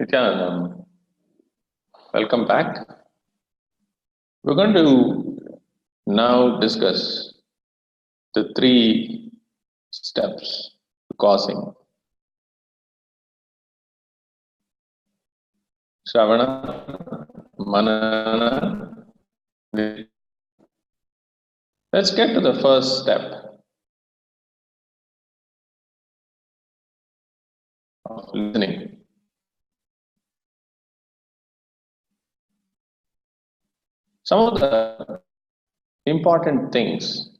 Nityanandam, welcome back. We're going to now discuss the three steps to causing Shravana, Manana. Let's get to the first step of listening. Some of the important things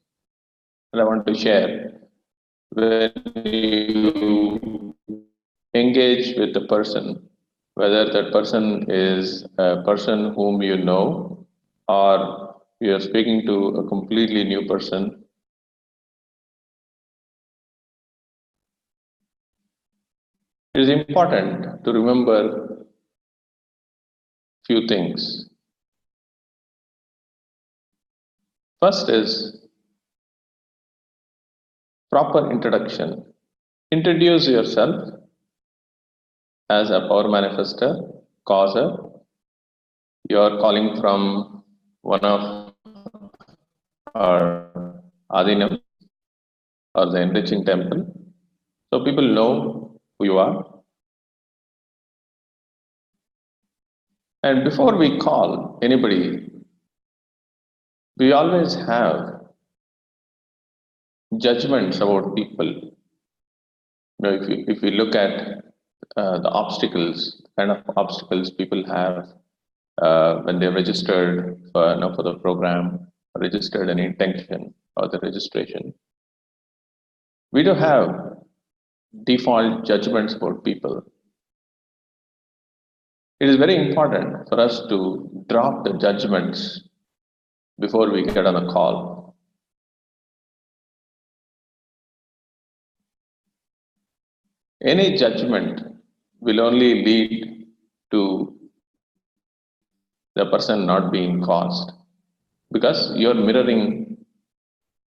that I want to share when you engage with the person, whether that person is a person whom you know or you are speaking to a completely new person. It is important to remember few things. First is proper introduction. Introduce yourself as a power manifester, causer. You are calling from one of our Adinam or the enriching temple. So people know who you are. And before we call anybody, we always have judgments about people. If we look at the obstacles, kind of obstacles people have when they registered for the program, registered an intention or the registration, we do have default judgments about people. It is very important for us to drop the judgments before we get on a call. Any judgment will only lead to the person not being caused because you're mirroring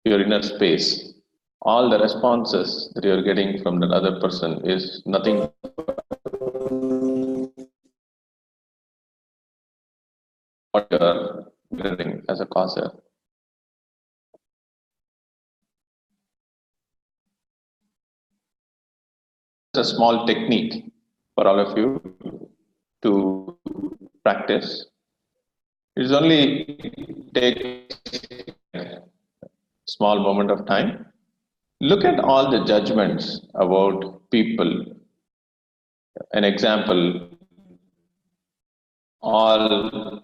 your inner space. All the responses that you're getting from that other person is nothing what you're mirroring as a causer. It's a small technique for all of you to practice. It's only take a small moment of time. Look at all the judgments about people. An example, all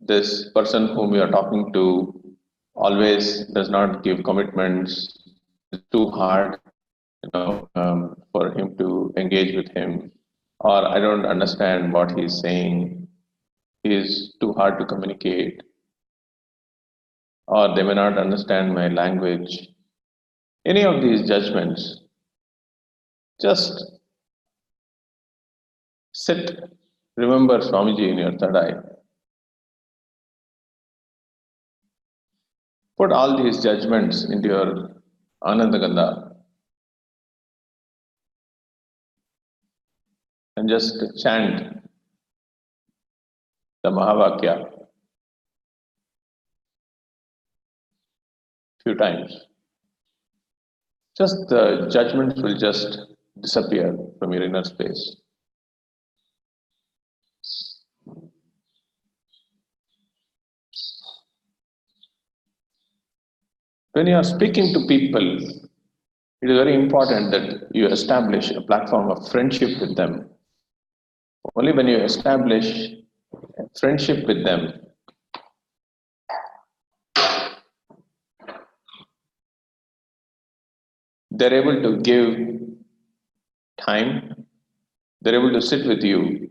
this person whom you are talking to always does not give commitments, it's too hard, for him to engage with him, or I don't understand what he's saying, he's too hard to communicate, or they may not understand my language. Any of these judgments, just sit, remember Swamiji in your third eye. Put all these judgments into your Anandagandha and just chant the Mahavakya few times. Just the judgments will just disappear from your inner space. When you are speaking to people, it is very important that you establish a platform of friendship with them. Only when you establish a friendship with them, they're able to give time, they're able to sit with you.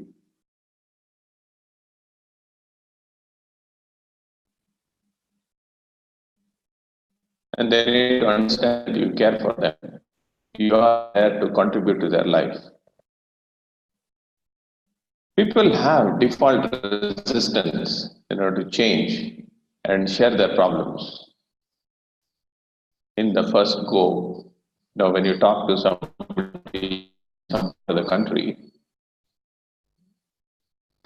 And they need to understand you care for them. You are there to contribute to their life. People have default resistance in order to change and share their problems. In the first go, when you talk to somebody from the country,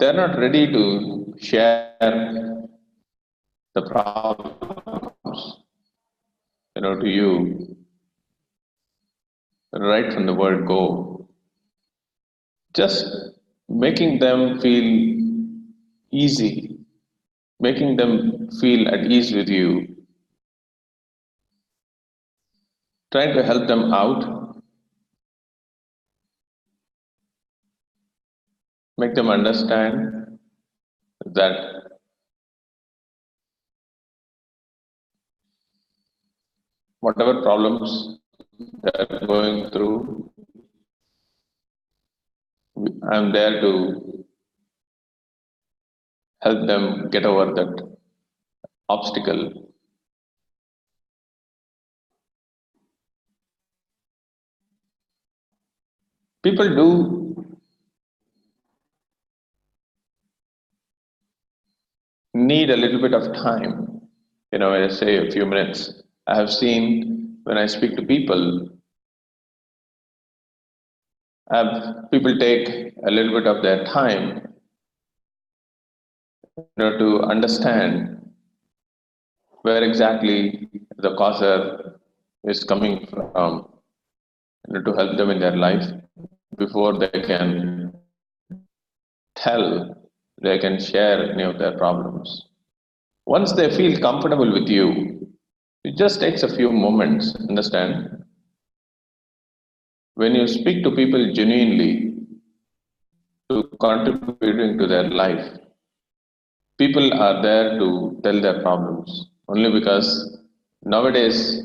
they're not ready to share the problems, to you right from the word go. Just making them feel easy, making them feel at ease with you, trying to help them out, make them understand that whatever problems they're going through, I'm there to help them get over that obstacle. People do need a little bit of time, when I say a few minutes. I have seen when I speak to people, people take a little bit of their time, to understand where exactly the causer is coming from, to help them in their life before they can tell, they can share any of their problems. Once they feel comfortable with you, it just takes a few moments, understand? When you speak to people genuinely to contributing to their life, people are there to tell their problems only because nowadays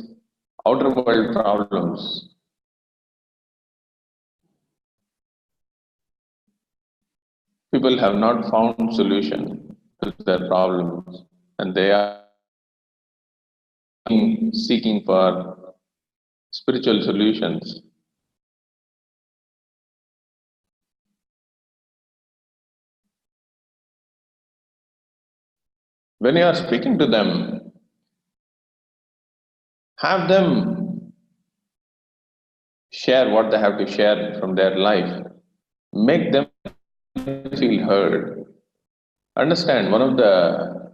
outer world problems, people have not found solution to their problems, and they are seeking for spiritual solutions. When you are speaking to them, have them share what they have to share from their life. Make them feel heard. Understand, one of the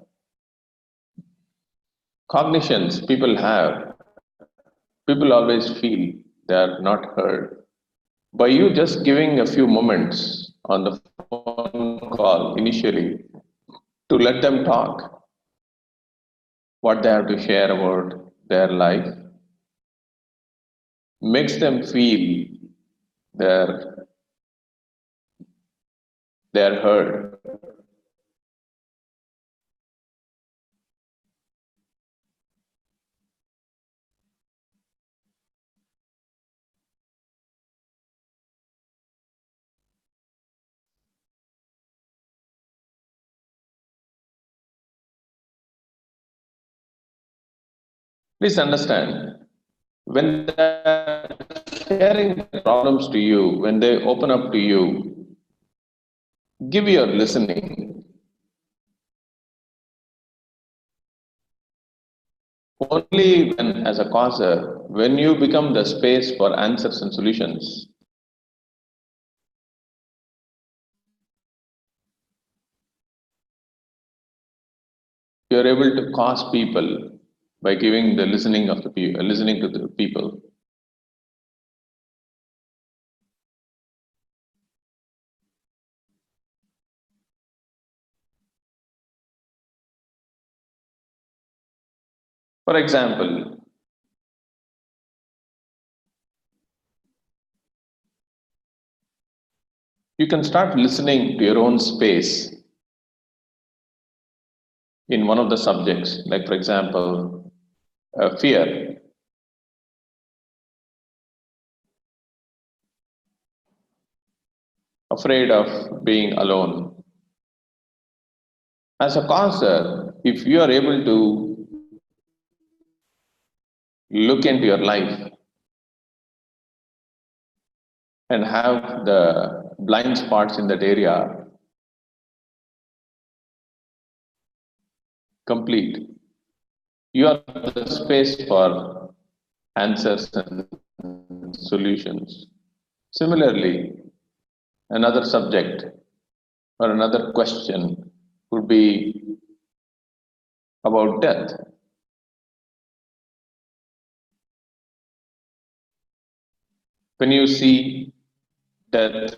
cognitions people have, people always feel they are not heard. By you just giving a few moments on the phone call initially to let them talk, what they have to share about their life, makes them feel they're, they're heard. Please understand, when they're sharing problems to you, when they open up to you, give your listening. Only when, as a causer, when you become the space for answers and solutions, you are able to cause people by giving the listening of the people, listening to the people. For example, you can start listening to your own space in one of the subjects, like, for example, fear, afraid of being alone. As a causer, if you are able to look into your life and have the blind spots in that area complete, you are the space for answers and solutions. Similarly, another subject, or another question would be about death. When you see death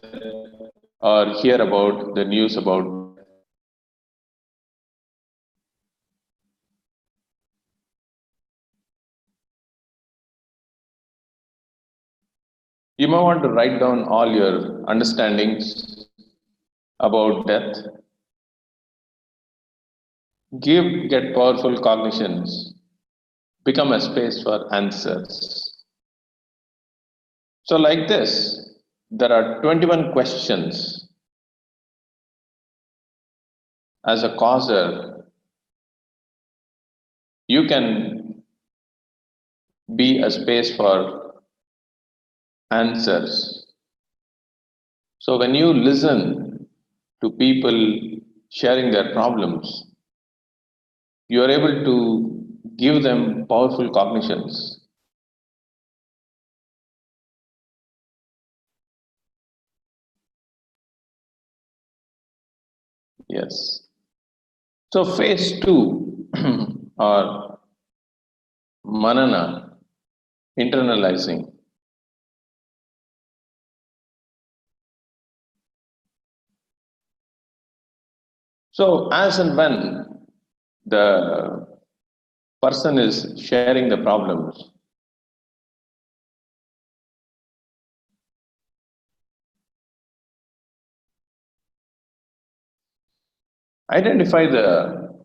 or hear about the news about death, you may want to write down all your understandings about death, get powerful cognitions, become a space for answers. So, like this, there are 21 questions as a causer. You can be a space for answers. So, when you listen to people sharing their problems, you are able to give them powerful cognitions. Yes. So, phase two or manana, internalizing. So, as and when the person is sharing the problems, identify the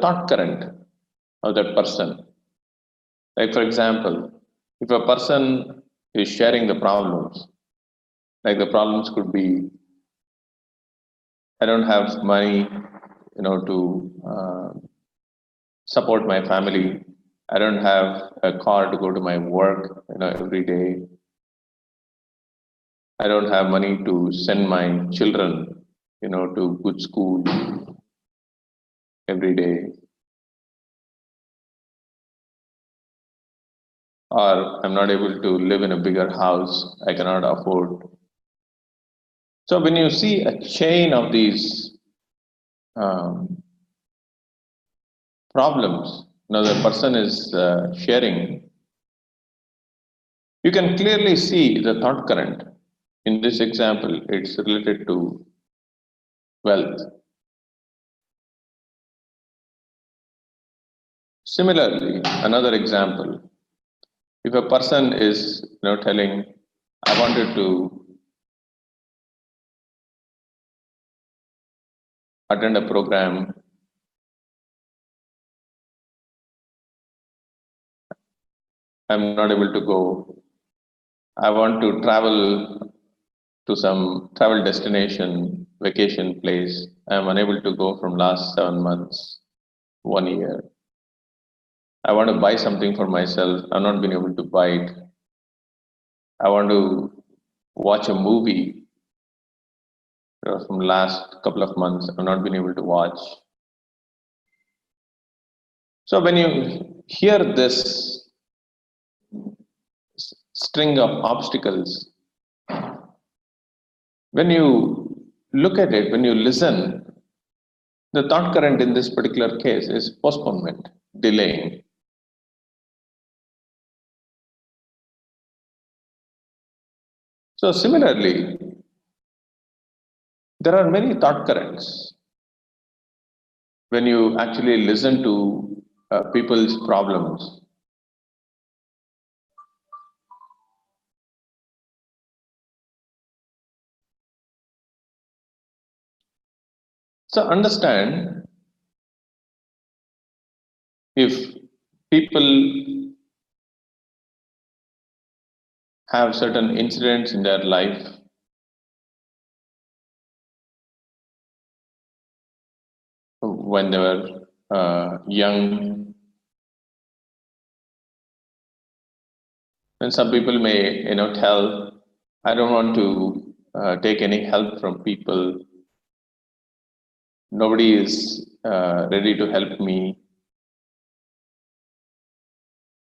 thought current of that person. Like, for example, if a person is sharing the problems, like the problems could be, I don't have money, to support my family. I don't have a car to go to my work, every day. I don't have money to send my children, to good school every day. Or I'm not able to live in a bigger house. I cannot afford. So when you see a chain of these um, problems, the person is sharing, you can clearly see the thought current. In this example, it's related to wealth. Similarly, another example, if a person is telling, I wanted to attend a program, I'm not able to go. I want to travel to some travel destination, vacation place. I'm unable to go from last 7 months, 1 year. I want to buy something for myself. I've not been able to buy it. I want to watch a movie from last couple of months. I've not been able to watch. So when you hear this string of obstacles, when you look at it, when you listen, the thought current in this particular case is postponement, delaying. So similarly, there are many thought currents when you actually listen to people's problems. So understand, if people have certain incidents in their life when they were young, and some people may tell, I don't want to take any help from people. Nobody is ready to help me.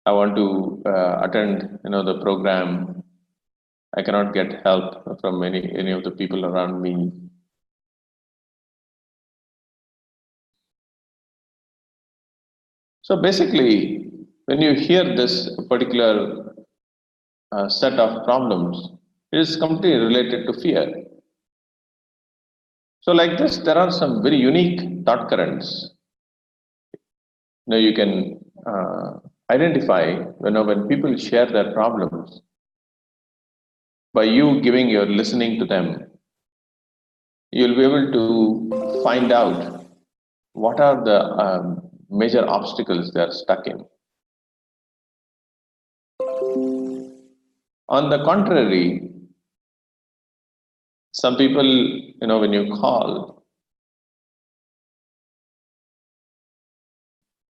I want to attend, the program. I cannot get help from any of the people around me. So basically, when you hear this particular set of problems, it is completely related to fear. So, like this, there are some very unique thought currents. You can identify when people share their problems by you giving your listening to them. You'll be able to find out what are the major obstacles they are stuck in. On the contrary, some people, when you call,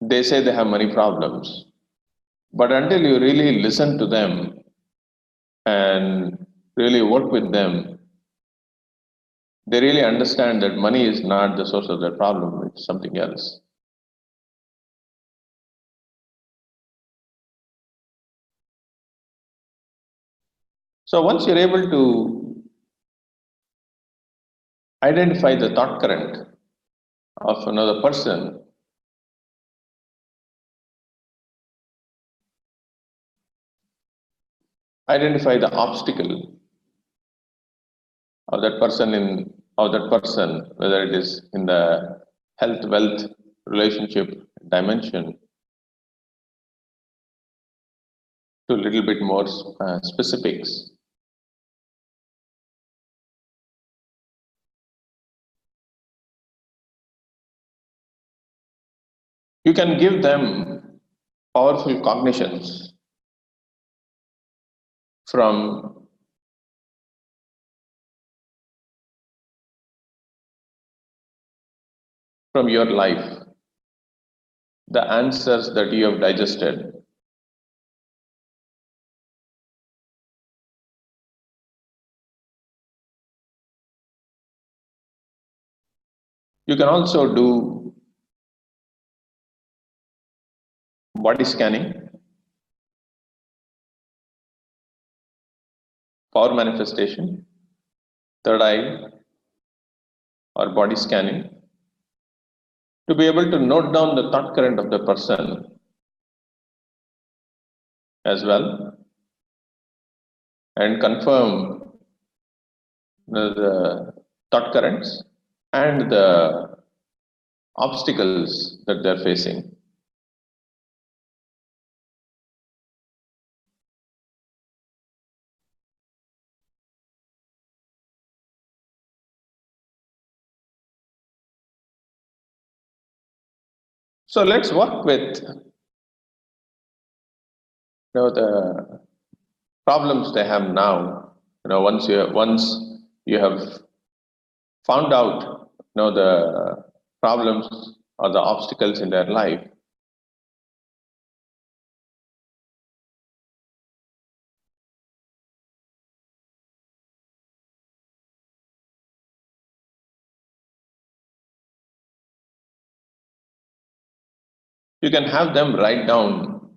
they say they have money problems. But until you really listen to them and really work with them, they really understand that money is not the source of their problem, it's something else. So once you're able to identify the thought current of another person, identify the obstacle of that person, whether it is in the health, wealth, relationship dimension, to a little bit more specifics. You can give them powerful cognitions from your life, the answers that you have digested. You can also do body scanning, power manifestation, third eye, or body scanning, to be able to note down the thought current of the person as well and confirm the thought currents and the obstacles that they're facing. So let's work with the problems they have now. Once you have found out the problems or the obstacles in their life, you can have them write down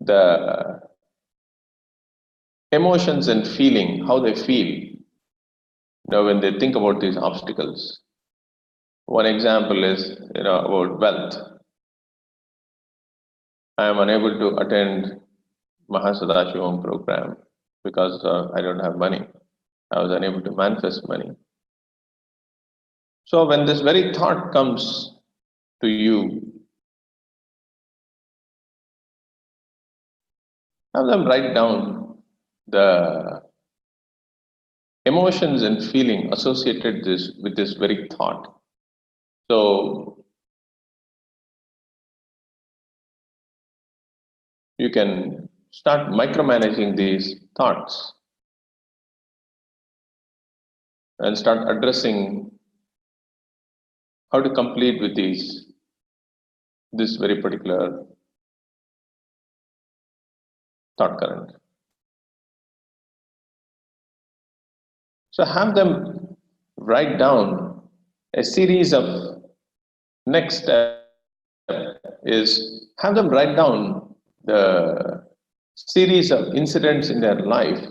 the emotions and feeling, how they feel when they think about these obstacles. One example is about wealth. I am unable to attend Mahasadashivam program because I don't have money. I was unable to manifest money. So when this very thought comes to you, have them write down the emotions and feeling associated with this very thought. So you can start micromanaging these thoughts and start addressing how to complete with this very particular thought current. So have them write down a series of next steps is have them write down the series of incidents in their life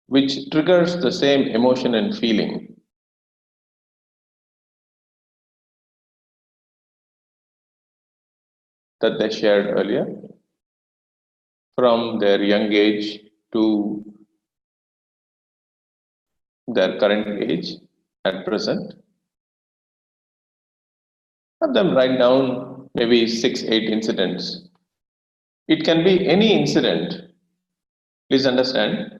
which triggers the same emotion and feeling that they shared earlier from their young age to their current age at present. Have them write down maybe 6, 8 incidents. It can be any incident. Please understand,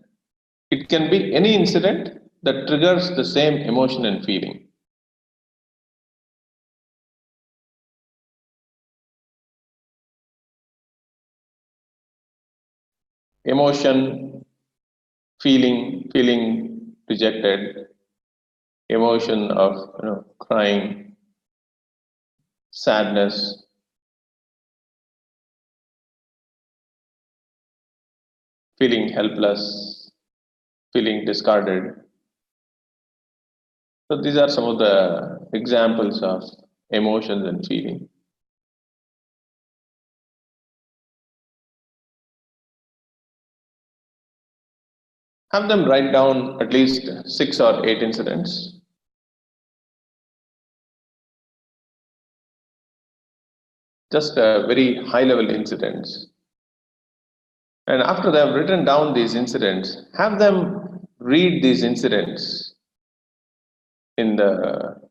it can be any incident that triggers the same emotion and feeling. Emotion, feeling rejected, emotion of crying, sadness, feeling helpless, feeling discarded. So these are some of the examples of emotions and feeling. Have them write down at least 6 or 8 incidents. Just very high level incidents. And after they have written down these incidents, have them read these incidents in the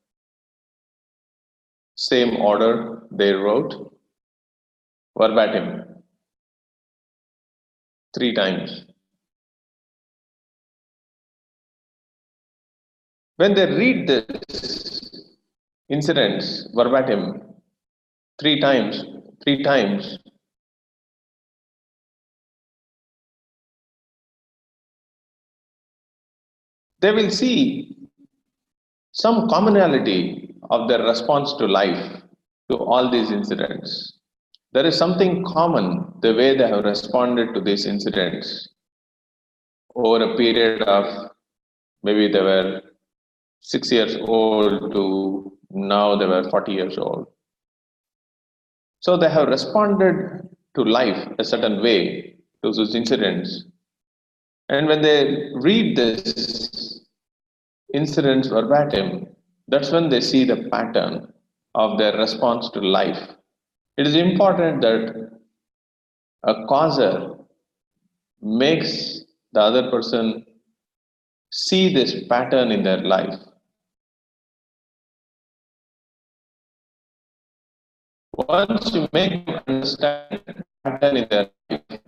same order they wrote, verbatim, 3 times. When they read this incidents verbatim 3 times, 3 times, they will see some commonality of their response to life to all these incidents. There is something common the way they have responded to these incidents over a period of maybe they were 6 years old to now they were 40 years old. So they have responded to life a certain way to those incidents. And when they read this incidents verbatim, that's when they see the pattern of their response to life. It is important that a causer makes the other person see this pattern in their life. Once you make them understand the pattern in their life,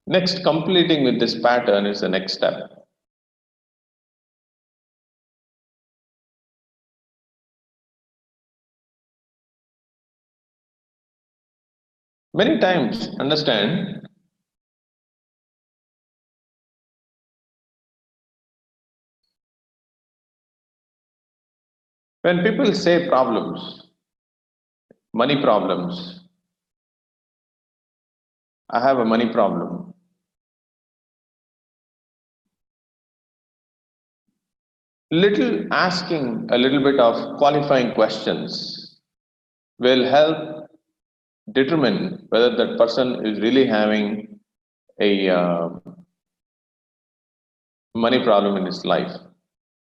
next completing with this pattern is the next step. Many times, understand, when people say problems, money problems, I have a money problem. Little asking a little bit of qualifying questions will help determine whether that person is really having a money problem in his life.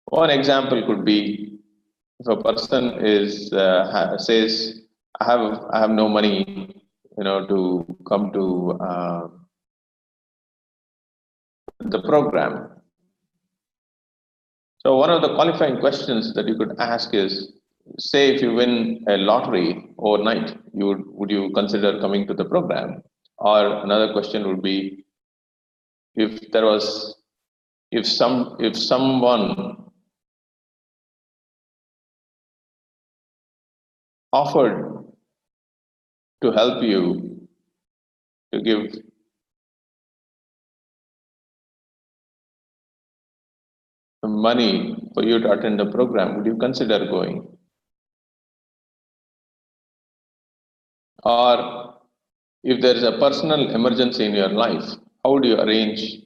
One example could be if a person is says, I have no money, to come to the program." So one of the qualifying questions that you could ask is, say if you win a lottery overnight, would you consider coming to the program? Or another question would be, if there was if someone offered to help you to give money for you to attend the program, would you consider going? Or if there is a personal emergency in your life, how would you arrange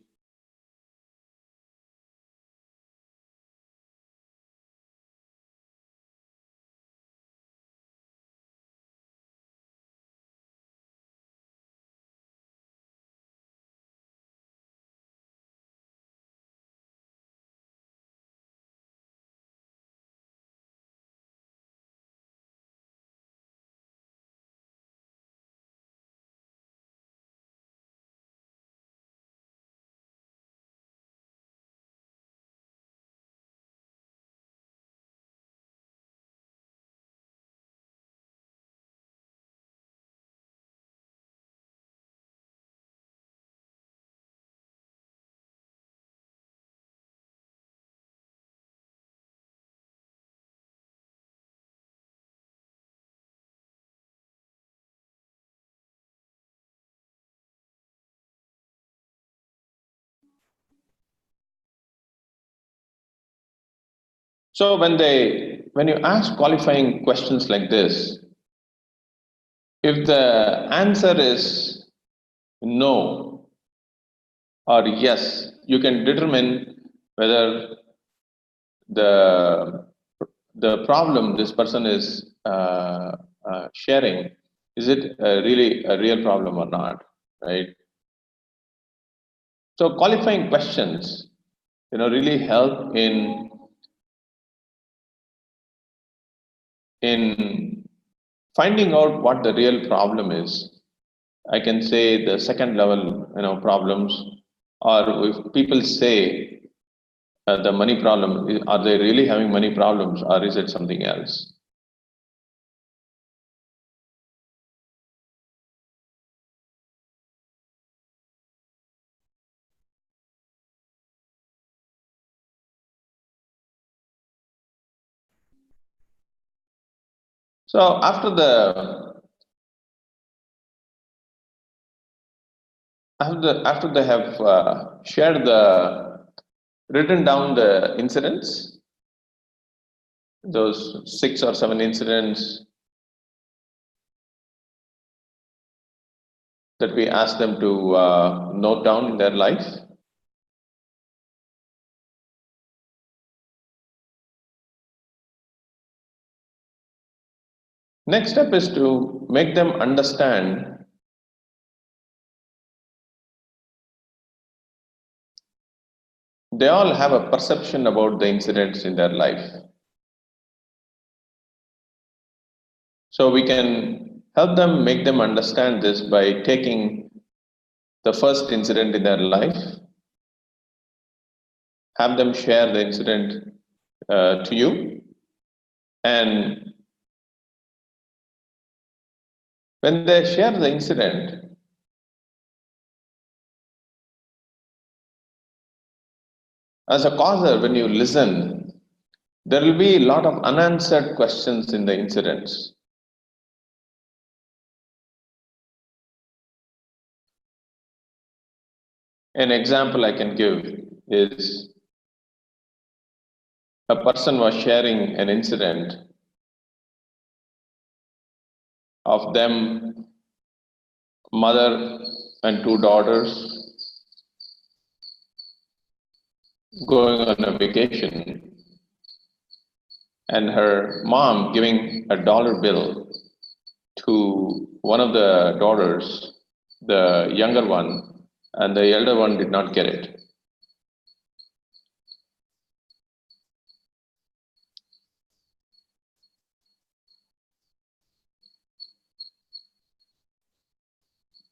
So when you ask qualifying questions like this, if the answer is no or yes, you can determine whether the the problem this person is sharing, is it really a real problem or not, right? So qualifying questions, really help in finding out what the real problem is. I can say the second level, problems, or if people say the money problem, are they really having money problems, or is it something else? So after they have shared written down the incidents, those 6 or 7 incidents that we asked them to note down in their life. Next step is to make them understand they all have a perception about the incidents in their life. So we can help them, make them understand this by taking the first incident in their life, have them share the incident to you, and when they share the incident, as a causer, when you listen, there will be a lot of unanswered questions in the incidents. An example I can give is a person was sharing an incident of them, mother and 2 daughters, going on a vacation, and her mom giving a dollar bill to one of the daughters, the younger one, and the elder one did not get it.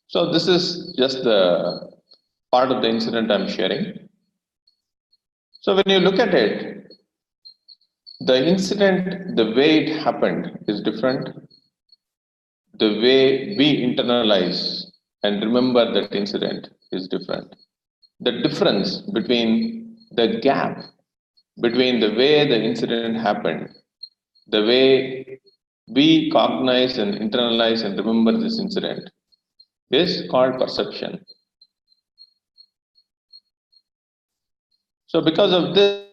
So this is just the part of the incident I'm sharing. So when you look at it, the incident, the way it happened is different. The way we internalize and remember that incident is different. The difference between the gap between the way the incident happened, the way we cognize and internalize and remember this incident is called perception. So because of this,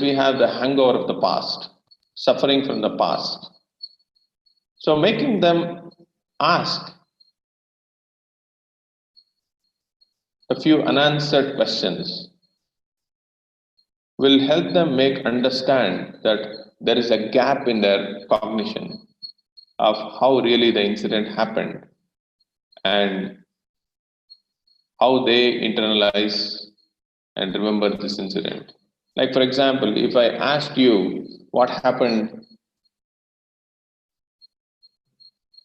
we have the hangover of the past, suffering from the past. So making them ask a few unanswered questions will help them make understand that there is a gap in their cognition of how really the incident happened and how they internalize and remember this incident. Like, for example, if I asked you what happened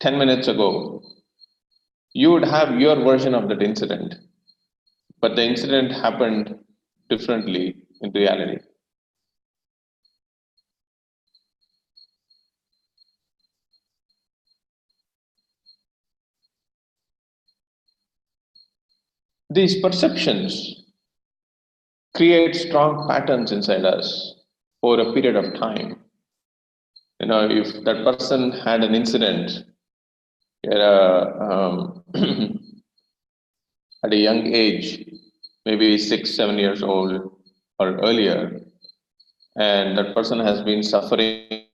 10 minutes ago, you would have your version of that incident, but the incident happened differently in reality. These perceptions create strong patterns inside us over a period of time. If that person had an incident at a young age, maybe 6, 7 years old or earlier, and that person has been suffering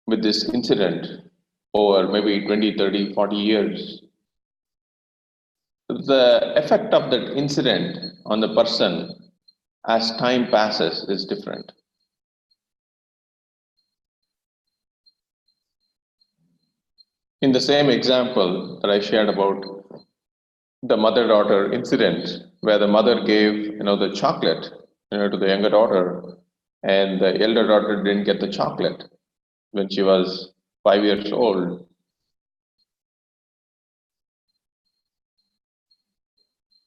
with this incident over maybe 20, 30, 40 years, the effect of that incident on the person as time passes is different. In the same example that I shared about the mother-daughter incident, where the mother gave the chocolate to the younger daughter, and the elder daughter didn't get the chocolate when she was 5 years old.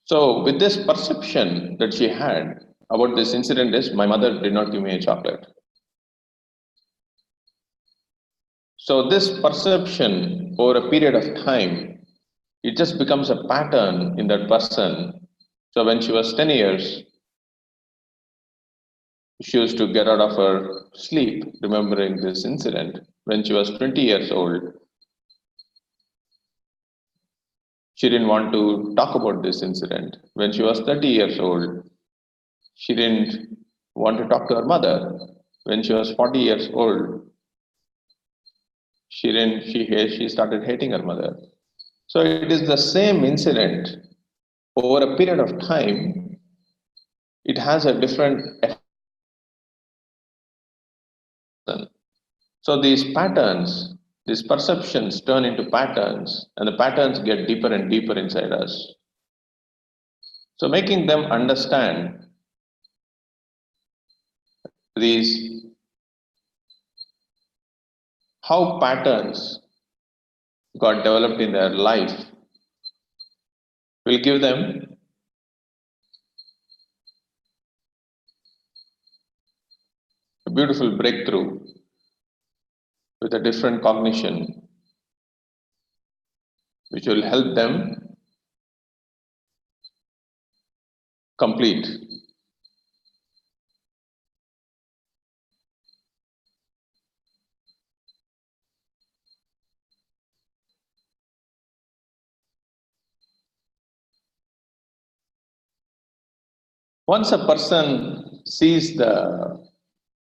So with this perception that she had about this incident is, my mother did not give me a chocolate. So this perception over a period of time, it just becomes a pattern in that person. So when she was 10 years, she used to get out of her sleep remembering this incident. When she was 20 years old, she didn't want to talk about this incident. When she was 30 years old, she didn't want to talk to her mother. When she was 40 years old, she started hating her mother. So it is the same incident over a period of time. It has a different effect. So these patterns, these perceptions turn into patterns, and the patterns get deeper and deeper inside us. So making them understand these, how patterns got developed in their life, will give them a beautiful breakthrough with a different cognition, which will help them complete. Once a person sees the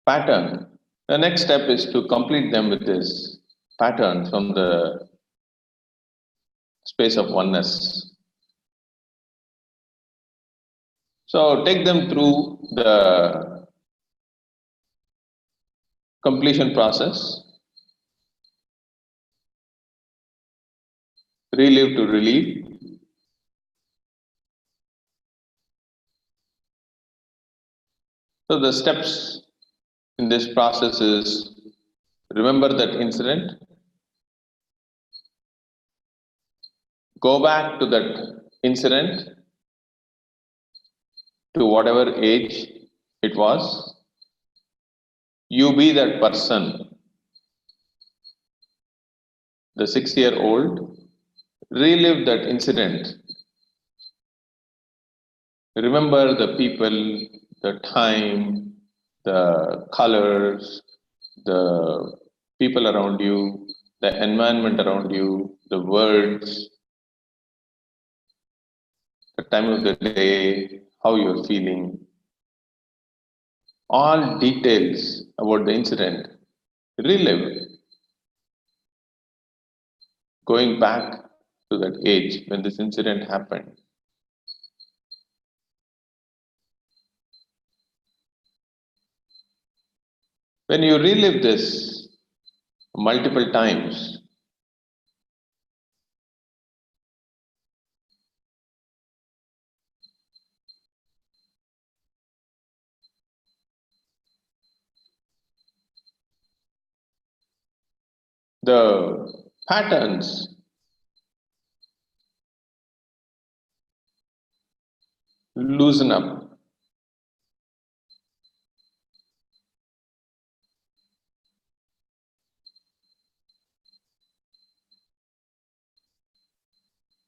pattern, the next step is to complete them with this pattern from the space of oneness. So take them through the completion process, relive to relieve. So the steps in this process is, remember that incident, go back to that incident to whatever age it was. You be that person, the 6-year-old, relive that incident. Remember the people, the time, the colors, the people around you, the environment around you, the words, the time of the day, how you're feeling. All details about the incident, relive, going back to that age when this incident happened. When you relive this multiple times, the patterns loosen up,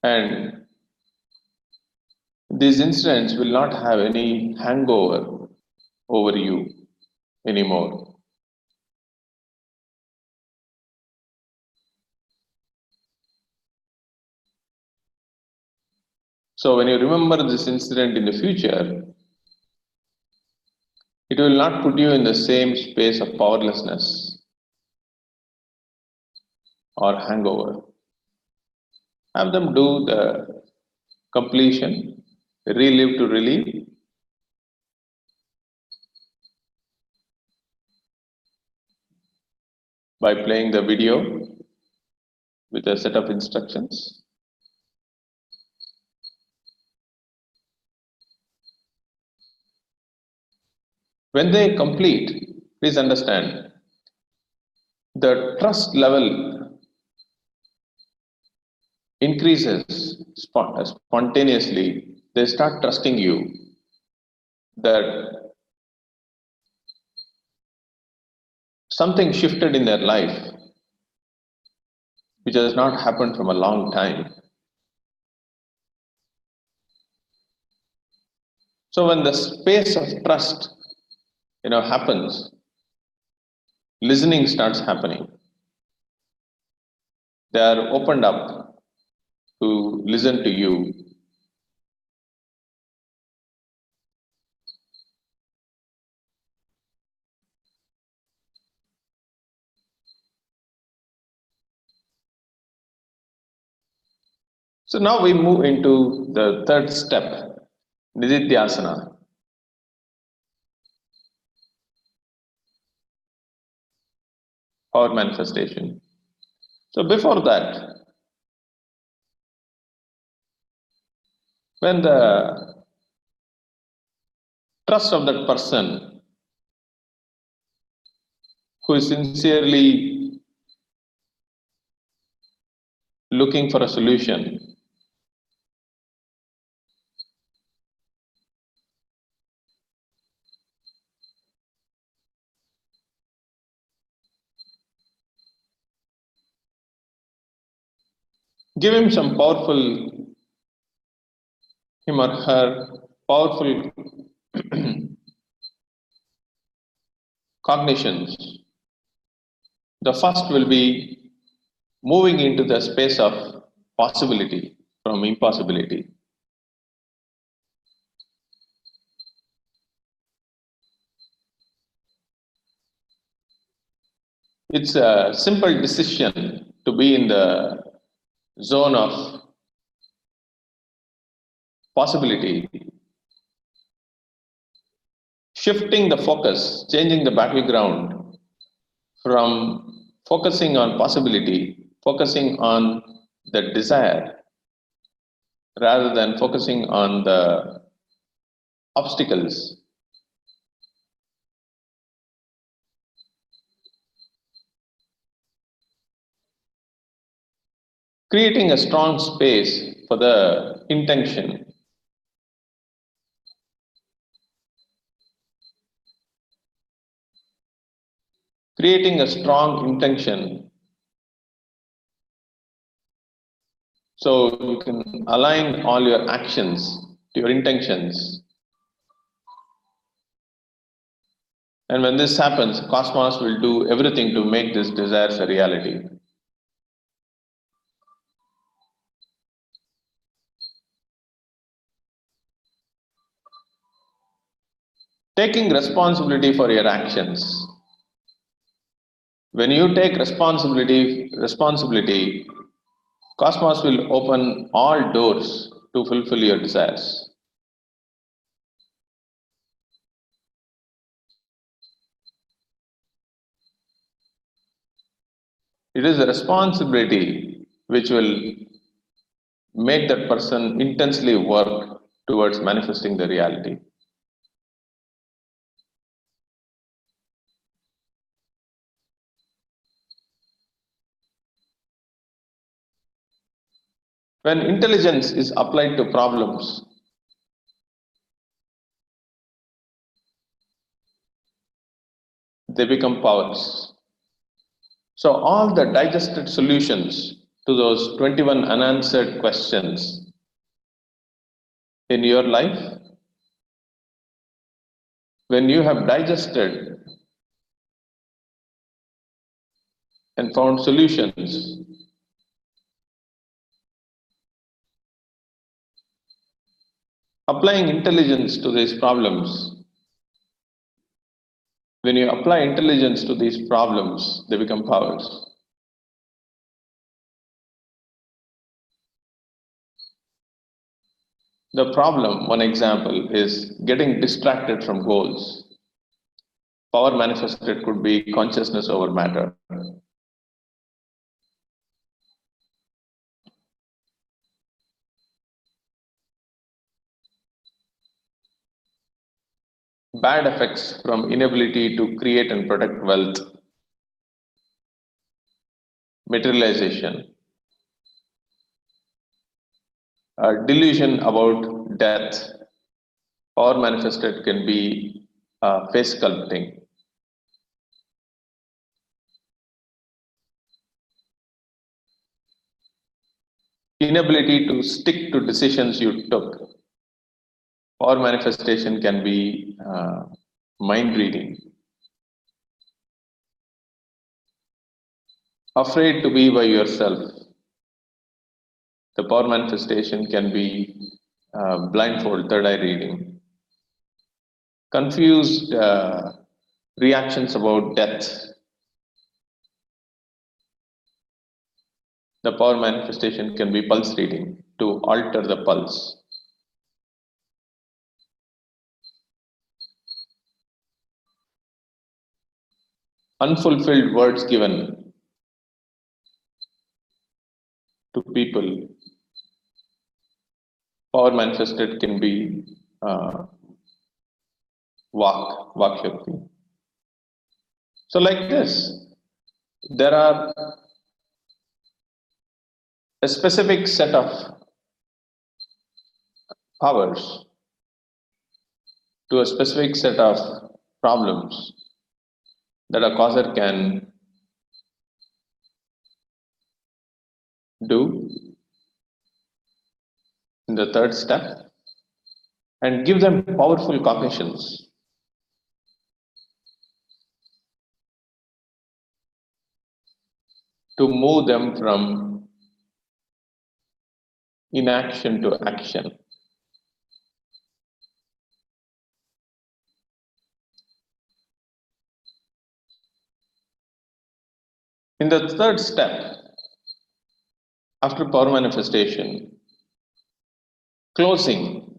and these incidents will not have any hangover over you anymore. So when you remember this incident in the future, It will not put you in the same space of powerlessness or hangover. Have them do the completion, relive to relieve, by playing the video with a set of instructions. When they complete, please understand, the trust level increases spontaneously. They start trusting you that something shifted in their life which has not happened from a long time. So when the space of trust happens, listening starts happening. They are opened up to listen to you. So now we move into the third step, Nididhyasana, power manifestation. So before that, when the trust of that person who is sincerely looking for a solution, give him some powerful, him or her, powerful cognitions. The first will be moving into the space of possibility from impossibility. It's a simple decision to be in the zone of possibility, shifting the focus, changing the battleground from focusing on possibility, focusing on the desire rather than focusing on the obstacles. Creating a strong space for the intention. Creating a strong intention so you can align all your actions to your intentions. And when this happens, Cosmos will do everything to make this desires a reality. Taking responsibility for your actions. When you take responsibility, Cosmos will open all doors to fulfill your desires. It is a responsibility which will make that person intensely work towards manifesting the reality. When intelligence is applied to problems, they become powers. So all the digested solutions to those 21 unanswered questions in your life, when you have digested and found solutions, applying intelligence to these problems When you apply intelligence to these problems, they become powers. The problem, one example, is getting distracted from goals. Power manifested could be consciousness over matter. Bad effects from inability to create and protect wealth, materialization, delusion about death, or manifested can be face sculpting, inability to stick to decisions you took, or manifestation can be mind reading, afraid to be by yourself. The power manifestation can be blindfold, third eye reading, confused reactions about death. The power manifestation can be pulse reading, to alter the pulse. Unfulfilled words given to people. Power manifested can be Vak Shakti. So, like this, there are a specific set of powers to a specific set of problems that a causer can do in the third step and give them powerful cognitions to move them from inaction to action. In the third step, after power manifestation, closing.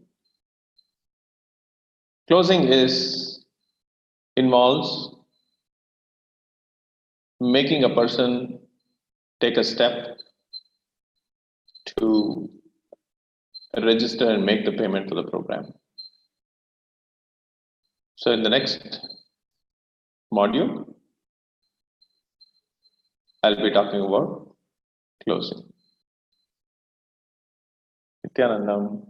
Closing involves making a person take a step to register and make the payment to the program. So in the next module, I'll be talking about closing. Nityanandam.